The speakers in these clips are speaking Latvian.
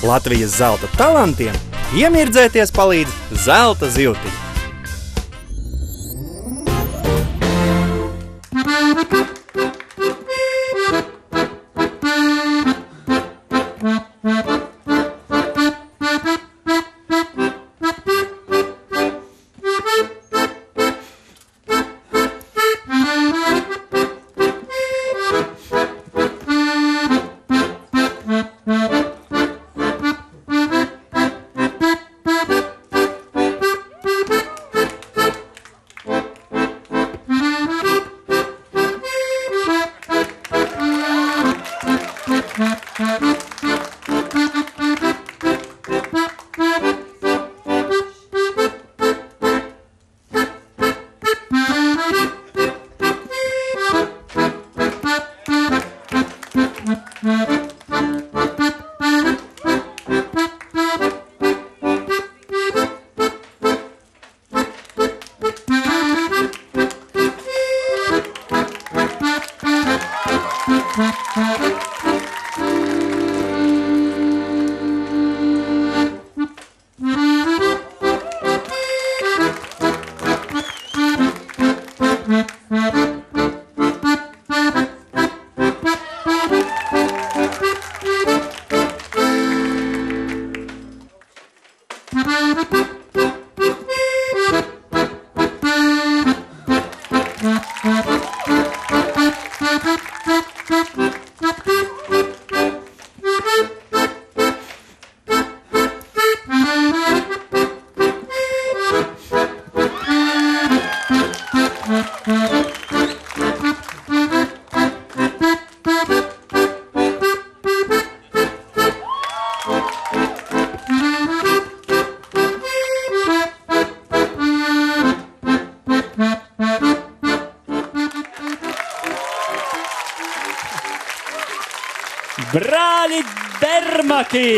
Latvijas zelta talantiem iemirdzēties palīdz zelta zivtiņa. Brāļi Dermaki!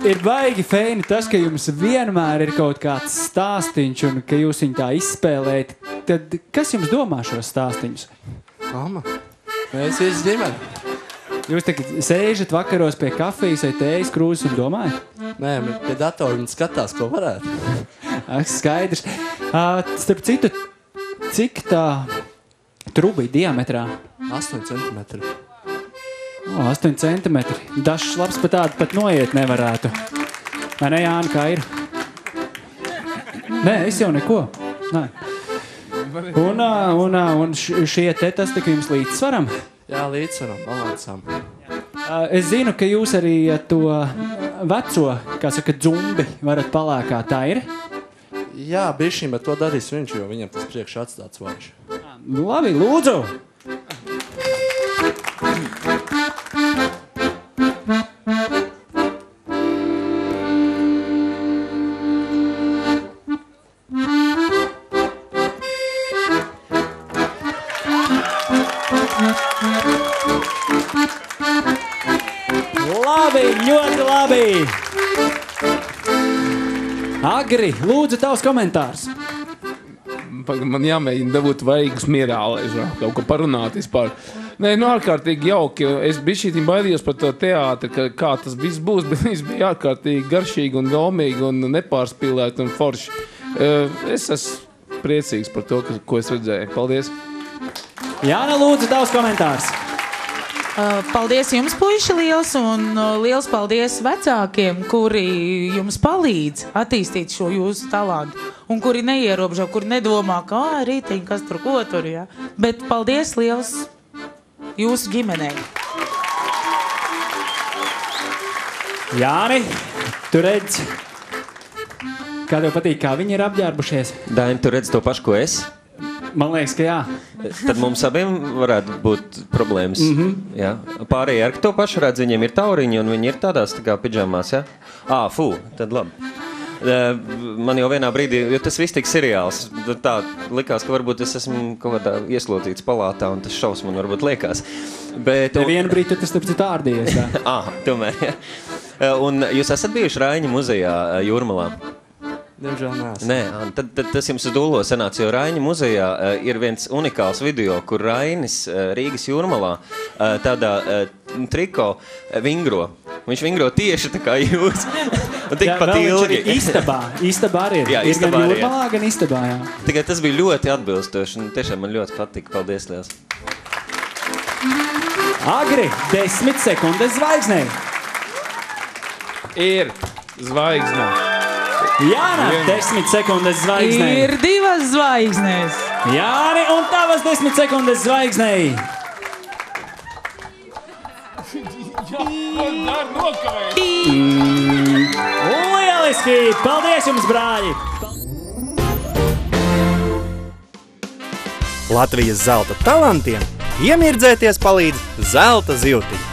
Ir baigi feini tas, ka jums vienmēr ir kaut kāds stāstiņš un ka jūs viņu tā izspēlējat. Tad kas jums domā šos stāstiņus? Mama, mēs visi ģimeni. Jūs tagad sēžat vakaros pie kafijas vai tējas krūzes un domājat? Nē, pie datora viņi skatās, ko varētu. Skaidrs. Starp citu, cik tā truba ir diametrā? 8 centimetri. 8 centimetri. Dažs labs pat tādu pat noiet nevarētu. Vai ne, Jāni, kā ir? Nē, es jau neko. Nē. Un šie te tas tik jums līdzsvaram? Jā, līdzsvaram, balansām. Es zinu, ka jūs arī to veco, kā saka, dzumbi varat palēkāt. Tā ir? Jā, bišķiņ, bet to darīs viņš, jo viņam tas priekš atstāts vairs. Labi, lūdzu! Labi, ļoti labi! Agri, lūdzu, tavs komentārs. Man jāmēģina dabūt vaigus mierā, lai kaut ko parunāt vispār. Nē, ārkārtīgi jauki. Es bišķītim baidījos par to teātri, kā tas viss būs, bet viss bija ārkārtīgi garšīgi un gaumīgi un nepārspīlēt un forši. Es esmu priecīgs par to, ko es redzēju. Paldies! Jāna, lūdzu, tavs komentārs. Paldies jums, puiši, liels, un liels paldies vecākiem, kuri jums palīdz attīstīt šo jūsu talantu, un kuri neierobežo, kuri nedomā, kā rītiņ, kas tur, ko tur, ja? Bet paldies liels jūsu ģimenei. Jāni, tu redz, kā tev patīk, kā viņi ir apģērbušies? Daini, tu redz to pašu, ko es? Man liekas, ka jā. Tad mums abiem varētu būt problēmas. Jā. Pārējie ar to pašu redz, viņiem ir tauriņi un viņi ir tādās tā kā pidžamās, jā? Tad labi. Man jau vienā brīdī, jo tas viss tik seriāls, tā likās, ka varbūt es esmu kaut kādā ieslodzīts palātā un tas šaus man varbūt liekas. Bet... Vienu brīdi tas tāpēc ārdies, jā. Tomēr, jā. Un jūs esat bijuši Raiņa muzejā Jūrmalā? Diemžēl neesmu. Nē, tad tas jums uz dūlo sanāca, jo Raiņa muzejā ir viens unikāls video, kur Rainis Rīgas Jūrmalā tādā triko vingro. Viņš vingro tieši tā kā jūs. Un tikpat ilgi. Istabā arī ir. Jā, ir istabā gan arī ir. jūrmalā, gan istabā, jā. Tikai tas bija ļoti atbilstoši. Un tiešām man ļoti patika. Paldies, liels. Agri, 10 sekundes zvaigznei. Ir zvaigzne. Jāna, 10 sekundes zvaigznei. Ir 2 zvaigznes. Jāni, un tavas 10 sekundes zvaigznei. Lieliski! Paldies jums, brāļi! Latvijas zelta talantiem iemirdzēties palīdz zelta zivtiņa.